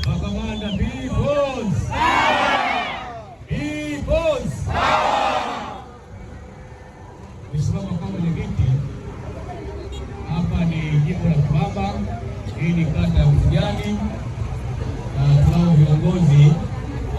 Makamanda Peoples. Nisimama kama mwenyekiti hapa, ni jimbo la Kibamba. Hii ni kata ya Usijani na tunao viongozi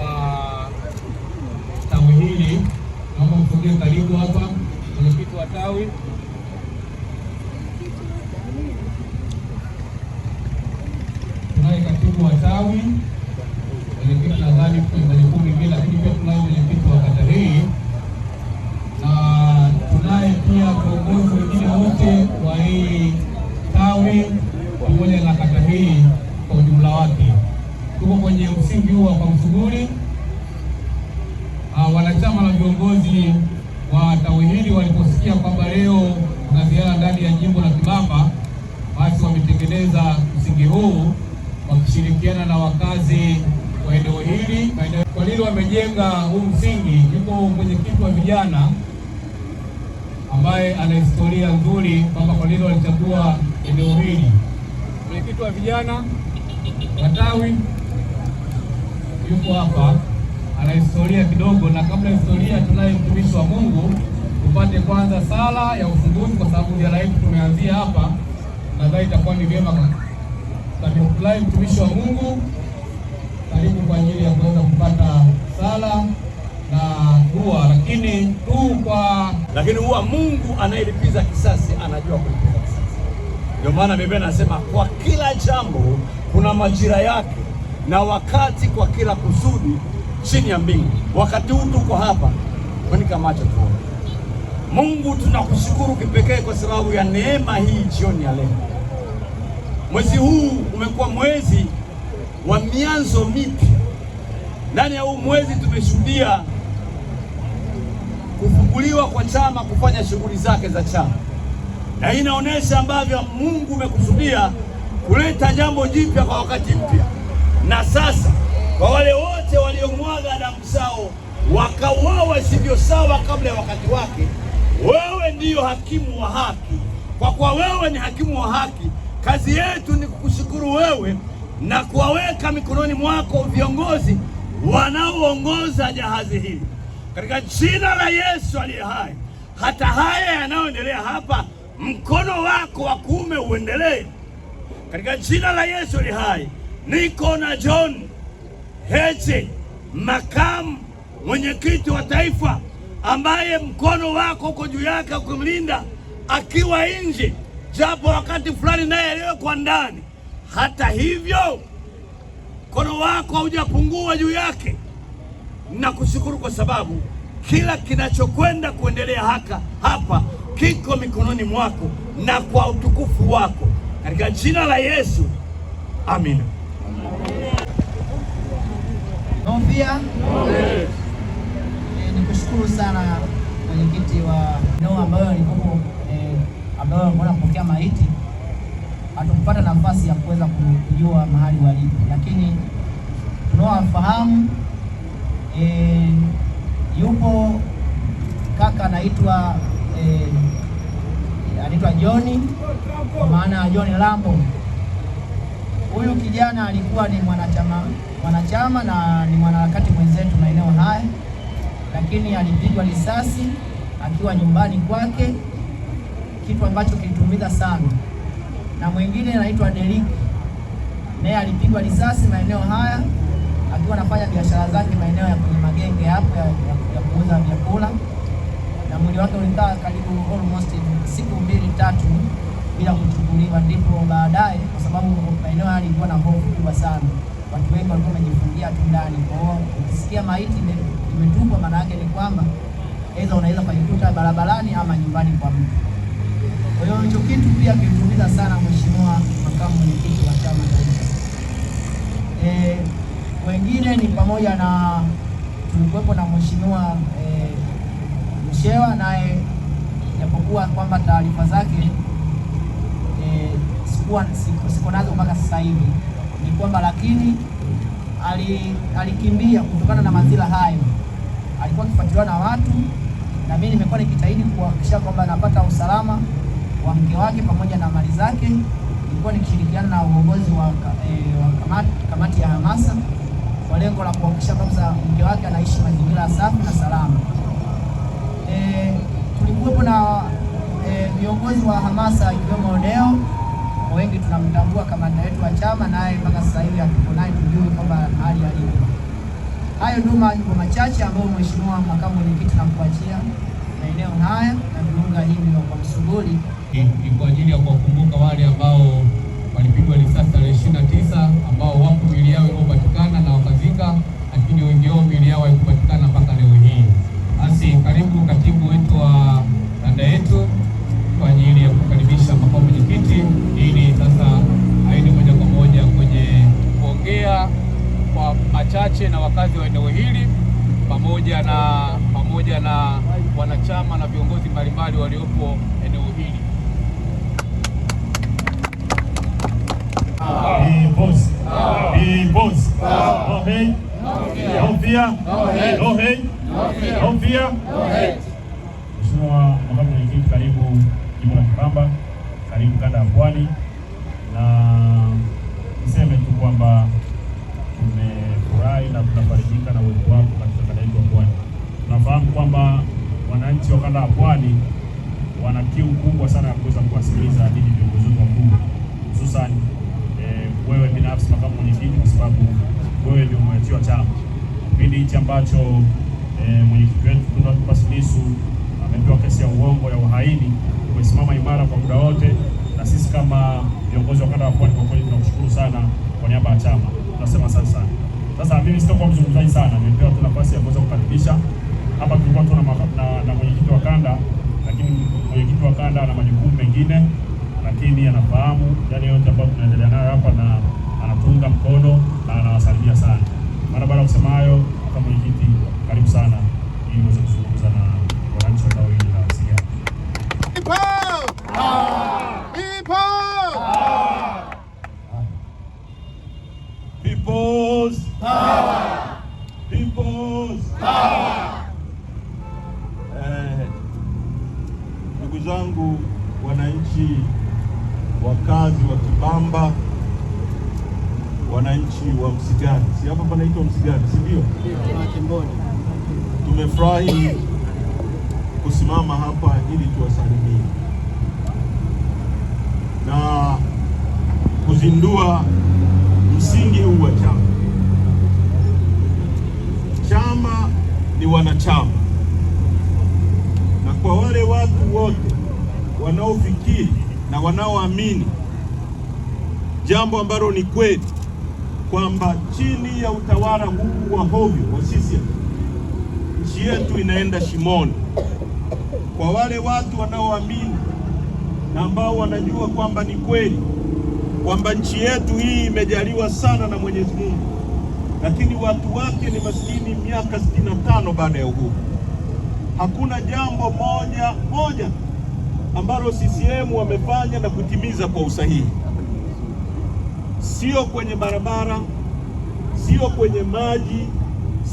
wa tawi hili. Naomba msogee karibu hapa, mwenyekiti wa tawi, tunaye katibu wa tawi, mwenyekiti nadhani majukumu mengine, lakini pia tunaye mwenyekiti wa kata hii na tunaye pia viongozi wengine wote wa hii tawi pamoja na kata hii kwa ujumla wake. Tuko kwenye msingi huu wa Msuguri. Wanachama na viongozi wa tawi hili waliposikia kwamba leo kuna ziara ndani ya jimbo la Kibamba, basi wametengeneza msingi huu wakishirikiana na wakazi wa eneo hili. Kwa hili wamejenga huu msingi. Yuko mwenyekiti wa vijana ambaye ana historia nzuri kwamba kwa nini walichagua eneo hili. Mwenyekiti wa vijana wa tawi yuko hapa, ana historia kidogo, na kabla historia tunaye mtumishi wa Mungu. Tupate kwanza sala ya ufunguzi kwa sababu ziara yetu tumeanzia hapa, nadhani itakuwa ni vyema tunaye mtumishi wa Mungu karibu kwa ajili ya kuweza kupata sala na dua. Lakini huwa Mungu anayelipiza kisasi anajua kulipiza kisasi. Ndio maana Biblia inasema kwa kila jambo kuna majira yake na wakati kwa kila kusudi chini ya mbingu. Wakati huu tuko hapa, funika macho tuone. Mungu, tunakushukuru kipekee kwa sababu ya neema hii jioni ya leo. Mwezi huu umekuwa mwezi wa mianzo mipya. Ndani ya huu mwezi tumeshuhudia kufunguliwa kwa chama kufanya shughuli zake za chama, na hii inaonyesha ambavyo Mungu umekusudia kuleta jambo jipya kwa wakati mpya. Na sasa kwa wale wote waliomwaga damu zao wakauawa sivyo sawa kabla ya wakati wake, wewe ndiyo hakimu wa haki. Kwa kuwa wewe ni hakimu wa haki, kazi yetu ni kukushukuru wewe na kuwaweka mikononi mwako viongozi wanaoongoza jahazi hili. Katika jina la Yesu aliye hai, hata haya yanayoendelea hapa, mkono wako wa kuume uendelee. Katika jina la Yesu aliye hai, niko na John Heche, makamu mwenyekiti wa taifa, ambaye mkono wako uko juu yake kumlinda akiwa nje, japo wakati fulani naye aliwekwa ndani. Hata hivyo mkono wako haujapungua juu yake. Nakushukuru kwa sababu kila kinachokwenda kuendelea hapa kiko mikononi mwako na kwa utukufu wako, katika jina la Yesu, amina. Pia nikushukuru sana mwenyekiti wa eneo ambayo nilikuwa ambayo wanapokea maiti. Hatukupata nafasi ya kuweza kujua mahali walipo, lakini tunawafahamu. Yupo kaka anaitwa John, kwa maana John Lambo. Huyu kijana alikuwa ni mwanachama na ni mwanaharakati mwenzetu maeneo haya, lakini alipigwa risasi akiwa nyumbani kwake, kitu ambacho kilitumiza sana. Na mwingine anaitwa Derek, naye alipigwa risasi maeneo haya akiwa anafanya biashara zake maeneo ya kwenye magenge hapo ya kuuza vyakula, na mwili wake ulikaa karibu almost siku 2-3 bila kuchukuliwa. Ndipo baadaye, kwa sababu maeneo haya yalikuwa na hofu kubwa sana, watu wengi walikuwa wamejifungia tu ndani. Kwa hiyo ukisikia maiti imetupwa, maana yake ni kwamba aidha unaweza kujikuta barabarani ama nyumbani kwa mtu. Kwa hiyo hicho kitu pia kilitumiza sana mheshimiwa makamu mwenyekiti wa chama taifa. Wengine ni pamoja na tulikuwepo na mheshimiwa Mshewa, naye japokuwa kwamba taarifa zake siko nazo mpaka sasa hivi, ni kwamba lakini alikimbia kutokana na madhila hayo. Alikuwa akifuatiliwa na watu, na mimi nimekuwa nikitahidi kuhakikisha kwamba anapata usalama wa mke wake pamoja na mali zake. Nilikuwa nikishirikiana na uongozi wa kamati ya hamasa kwa lengo la kuhakikisha kwamba mke wake anaishi mazingira safi na salama. Tulikuwepo na viongozi wa hamasa ikiwemo Deo, wengi tunamtambua kamanda wetu wa chama, naye mpaka sasa hivi hatuko naye, tujue kwamba hali alipo. Hayo ndio mambo machache ambayo Mheshimiwa Makamu Mwenyekiti nakuachia maeneo haya na viunga hivi kwa Msuguri. Ni kwa ajili ya kuwakumbuka wale ambao walipigwa risasi tarehe 29 ambao wapo miili yao iliyopatikana na wakazika, lakini wengi wao miili yao haikupatikana mpaka leo hii. Basi karibu katibu wetu wa kanda yetu kwa ajili ya kukaribisha makamu mwenyekiti ili sasa aende moja kwa moja kwenye kuongea kwa machache na wakazi wa eneo hili pamoja na wanachama na viongozi mbalimbali waliopo eneo hili. Boss. No hate. No fear. No hate. No fear. Mheshimiwa Makamu Mwenyekiti, karibu jimbo la Kibamba, karibu kanda ya Pwani, na niseme tu kwamba tumefurahi na tunafarijika na uwepo wako katika kanda yetu ya Pwani. Tunafahamu kwamba wananchi wa kanda ya Pwani wana kiu kubwa sana ya kuweza kuwasikiliza ninyi viongozi wakuu, hususan wewe binafsi makamu mwenyekiti, kwa sababu wewe ndio mwenyekiti wa chama. Kipindi hichi ambacho mwenyekiti wetu Tundu Antipas Lissu amepewa kesi ya uongo ya uhaini, umesimama imara kwa muda wote, na sisi kama viongozi wa kanda ya Pwani kwa kweli tunakushukuru sana kwa niaba ya chama. Tunasema asante sana. Sasa mimi sitakuwa mzungumzaji sana, nimepewa tu nafasi ya kuweza kukaribisha. Hapa tulikuwa tuna na mwenyekiti wa kanda, lakini mwenyekiti wa kanda ana majukumu mengine, lakini anafahamu yale yote ambayo tunaendelea nayo hapa na anatunga mkono na anawasalimia sana. Mara baada ya kusema hayo, kama mwenyekiti, karibu sana ili uweze kuzungumza na wananchi wa eneo hili la Sigara. People's power. People's power. Ndugu zangu wananchi, wakazi wa Kibamba, wananchi wa Msigari, si hapa panaitwa Msigari, si ndio? Tumefurahi kusimama hapa ili tuwasalimie na kuzindua msingi huu wa chama. Chama ni wanachama, na kwa wale watu wote wanaofikiri na wanaoamini jambo ambalo ni kweli kwamba chini ya utawala huu wa hovyo wa CCM nchi yetu inaenda shimoni. Kwa wale watu wanaoamini na ambao wanajua kwamba ni kweli kwamba nchi yetu hii imejaliwa sana na Mwenyezi Mungu, lakini watu wake ni maskini miaka 65 baada ya uhuru. Hakuna jambo moja ambalo CCM wamefanya na kutimiza kwa usahihi. Sio kwenye barabara, sio kwenye maji,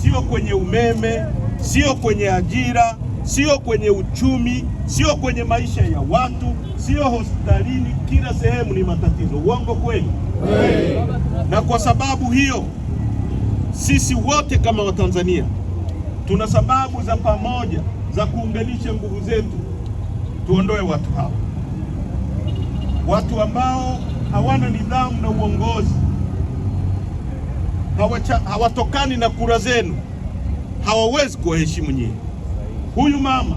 sio kwenye umeme, sio kwenye ajira, sio kwenye uchumi, sio kwenye maisha ya watu, sio hospitalini. Kila sehemu ni matatizo. Uongo kweli? Na kwa sababu hiyo sisi wote kama Watanzania tuna sababu za pamoja za kuunganisha nguvu zetu, tuondoe watu hawa, watu ambao hawana nidhamu na uongozi, hawatokani na kura zenu, hawawezi kuwaheshimu nyinyi. Huyu mama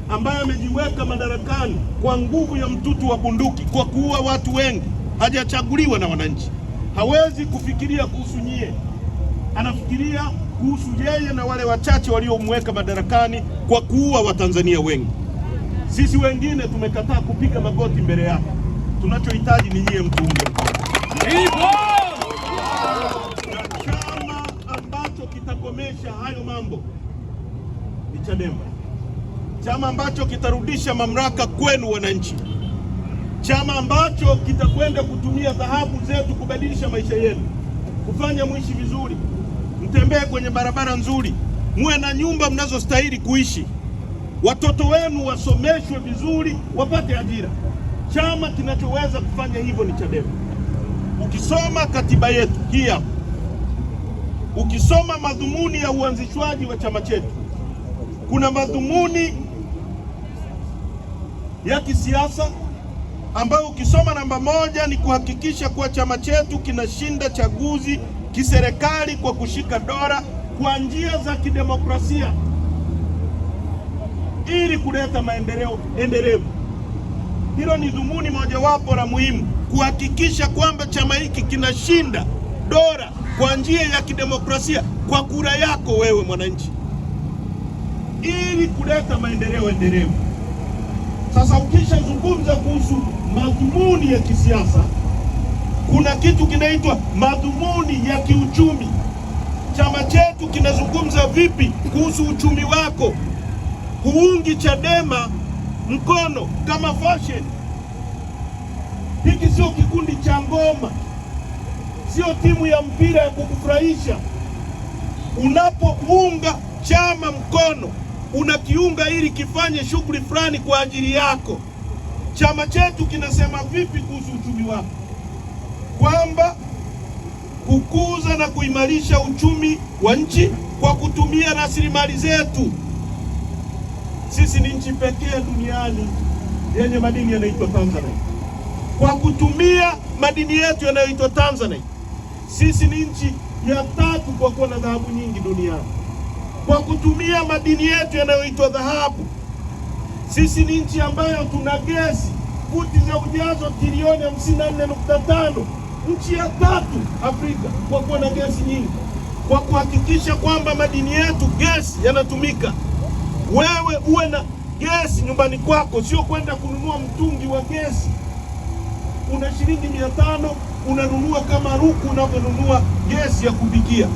ambaye amejiweka madarakani kwa nguvu ya mtutu wa bunduki, kwa kuua watu wengi, hajachaguliwa na wananchi, hawezi kufikiria kuhusu nyie, anafikiria kuhusu yeye na wale wachache waliomweka madarakani kwa kuua Watanzania wengi. Sisi wengine tumekataa kupiga magoti mbele yake. Tunachohitaji ni nyie mtuunge mkono. Na chama ambacho kitakomesha hayo mambo ni Chadema, chama ambacho kitarudisha mamlaka kwenu wananchi, chama ambacho kitakwenda kutumia dhahabu zetu kubadilisha maisha yenu, kufanya mwishi vizuri, mtembee kwenye barabara nzuri, muwe na nyumba mnazostahili kuishi, watoto wenu wasomeshwe vizuri, wapate ajira. Chama kinachoweza kufanya hivyo ni Chadema. Ukisoma katiba yetu hii hapa, ukisoma madhumuni ya uanzishwaji wa chama chetu, kuna madhumuni ya kisiasa ambayo ukisoma namba 1 ni kuhakikisha kuwa chama chetu kinashinda chaguzi kiserikali kwa kushika dola kwa njia za kidemokrasia ili kuleta maendeleo endelevu. Hilo ni dhumuni mojawapo la muhimu, kuhakikisha kwamba chama hiki kinashinda dola kwa njia ya kidemokrasia kwa kura yako wewe mwananchi, ili kuleta maendeleo endelevu. Sasa ukishazungumza kuhusu madhumuni ya kisiasa, kuna kitu kinaitwa madhumuni ya kiuchumi. Chama chetu kinazungumza vipi kuhusu uchumi wako? Huungi Chadema mkono kama fashion. Hiki sio kikundi cha ngoma, sio timu ya mpira ya kukufurahisha. Unapounga chama mkono, unakiunga ili kifanye shughuli fulani kwa ajili yako. Chama chetu kinasema vipi kuhusu uchumi wako? Kwamba kukuza na kuimarisha uchumi wa nchi kwa kutumia rasilimali zetu. Sisi ni nchi pekee duniani yenye madini yanaitwa Tanzania. Kwa kutumia madini yetu yanayoitwa Tanzania, sisi ni nchi ya 3 kwa kuwa na dhahabu nyingi duniani. Kwa kutumia madini yetu yanayoitwa dhahabu, sisi ni nchi ambayo tuna gesi futi za ujazo trilioni 54.5, nchi ya 3 Afrika kwa kuwa na gesi nyingi. Kwa kuhakikisha kwamba madini yetu gesi yanatumika, wewe uwe na gesi nyumbani kwako, sio kwenda kununua mtungi wa gesi. Una shilingi 500 unanunua kama ruku unavyonunua gesi ya kupikia.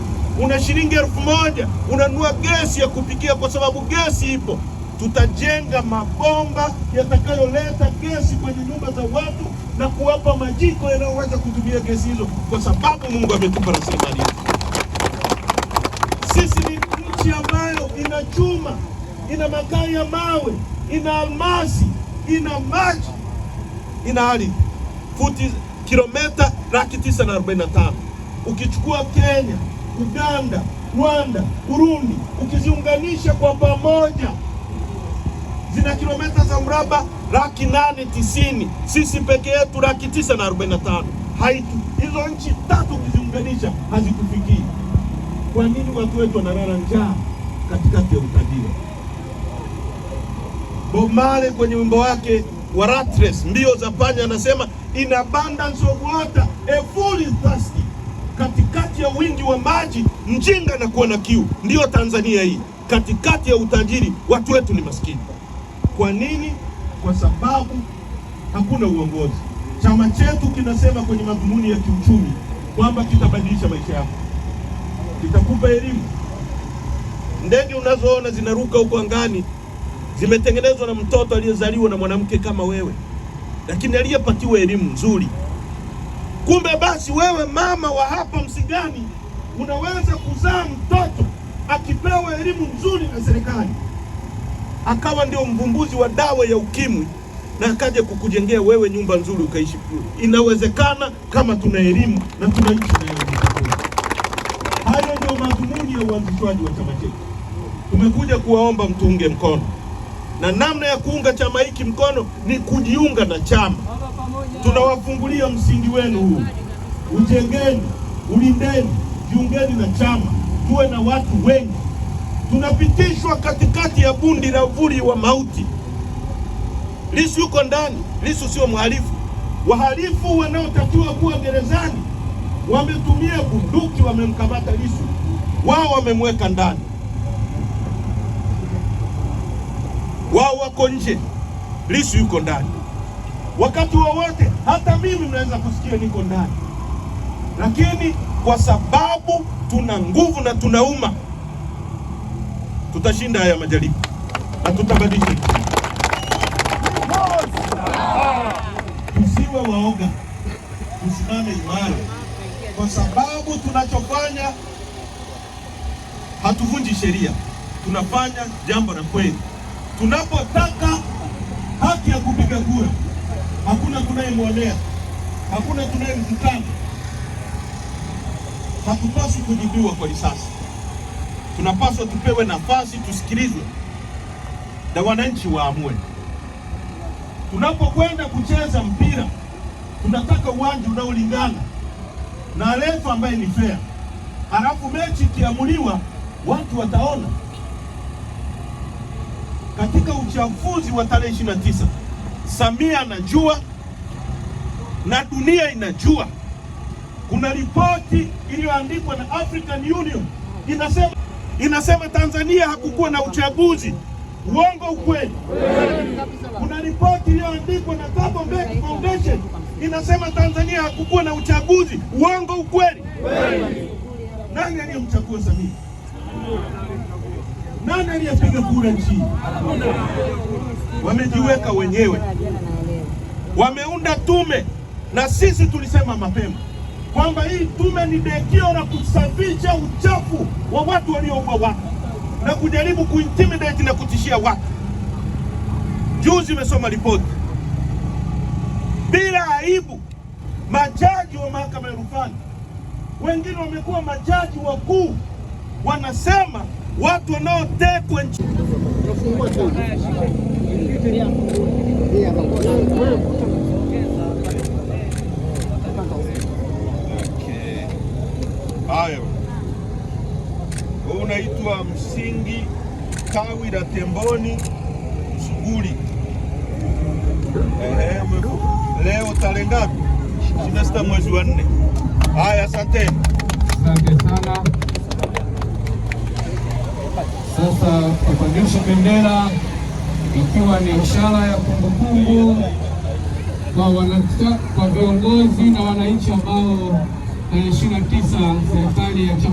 Una shilingi 1000 unanunua gesi ya kupikia, kwa sababu gesi ipo. Tutajenga mabomba yatakayoleta gesi kwenye nyumba za watu na kuwapa majiko yanayoweza kutumia gesi hizo, kwa sababu Mungu ametupa rasilimali. Sisi ni nchi ambayo ina chuma, ina makaa ya mawe, ina almasi, ina maji, ina ardhi futi kilomita 945. Ukichukua Kenya, Uganda, Rwanda, Burundi, ukiziunganisha kwa pamoja zina kilomita za mraba 890. Sisi peke yetu 945. Haitu hizo nchi 3 ukiziunganisha hazikufikii. Kwa nini watu wetu wanalala njaa katikati ya utajiri? Bob Marley kwenye wimbo wake wa Rat Race, mbio za panya, anasema in abundance of water a fool is thirsty. Katikati ya wingi wa maji mjinga na kuwa na kiu. Ndiyo Tanzania hii, katikati ya utajiri watu wetu ni maskini. Kwa nini? Kwa sababu hakuna uongozi. Chama chetu kinasema kwenye madhumuni ya kiuchumi kwamba kitabadilisha maisha yako, kitakupa elimu. Ndege unazoona zinaruka huko angani zimetengenezwa na mtoto aliyezaliwa na mwanamke kama wewe, lakini aliyepatiwa elimu nzuri. Kumbe basi wewe mama wa hapa Msigani unaweza kuzaa mtoto akipewa elimu nzuri na serikali, akawa ndio mvumbuzi wa dawa ya ukimwi, na akaja kukujengea wewe nyumba nzuri ukaishi kule. Inawezekana kama tuna elimu na tunaishi na elimu. Hayo ndio madhumuni ya uanzishwaji wa chama chetu. Tumekuja kuwaomba mtuunge mkono, na namna ya kuunga chama hiki mkono ni kujiunga na chama. Tunawafungulia msingi wenu huu, ujengeni, ulindeni, jiungeni na chama, tuwe na watu wengi. Tunapitishwa katikati ya bundi la uvuli wa mauti. Lissu yuko ndani. Lissu sio mhalifu. Wahalifu wanaotakiwa kuwa gerezani wametumia bunduki, wamemkamata Lissu, wao wamemweka ndani, wao wako nje, Lissu yuko ndani. Wakati wowote hata mimi mnaweza kusikia niko ndani, lakini kwa sababu tuna nguvu na tunauma, tutashinda haya majaribu na tutabadilisha. tusiwe waoga, tusimame imara, kwa sababu tunachofanya hatuvunji sheria, tunafanya jambo la kweli. Tunapotaka haki ya kupiga kura, hakuna tunayemwonea, hakuna tunayemtukana. Hatupaswi kujibiwa kwa risasi, tunapaswa tupewe nafasi, tusikilizwe na wananchi waamue. Tunapokwenda kucheza mpira, tunataka uwanja unaolingana na refa ambaye ni fair. Halafu mechi ikiamuliwa, watu wataona. Katika uchaguzi wa tarehe 29, Samia anajua na dunia inajua. Kuna ripoti iliyoandikwa na African Union inasema Tanzania hakukuwa na uchaguzi. Uongo ukweli? Kuna ripoti iliyoandikwa na Thabo Mbeki Foundation inasema Tanzania hakukuwa na uchaguzi. Uongo ukweli? Nani aliyemchagua Samia? Nani aliyepiga kura nchini? Wamejiweka wenyewe, wameunda tume, na sisi tulisema mapema kwamba hii tume ni dekio la kusafisha uchafu wa watu walioua watu na kujaribu kuintimidate na kutishia watu. Juzi imesoma ripoti bila aibu, majaji wa mahakama ya rufani, wengine wamekuwa majaji wakuu, wanasema watu wanaotekwa nchi. Haya, unaitwa Msingi tawi la Temboni Suguri. Leo tarehe ngapi? 26 mwezi wa 4. Haya, asante. Asante sana. Sasa tupandishe bendera ikiwa ni ishara ya kumbukumbu kwa viongozi na wananchi ambao tarehe 29 serikali ya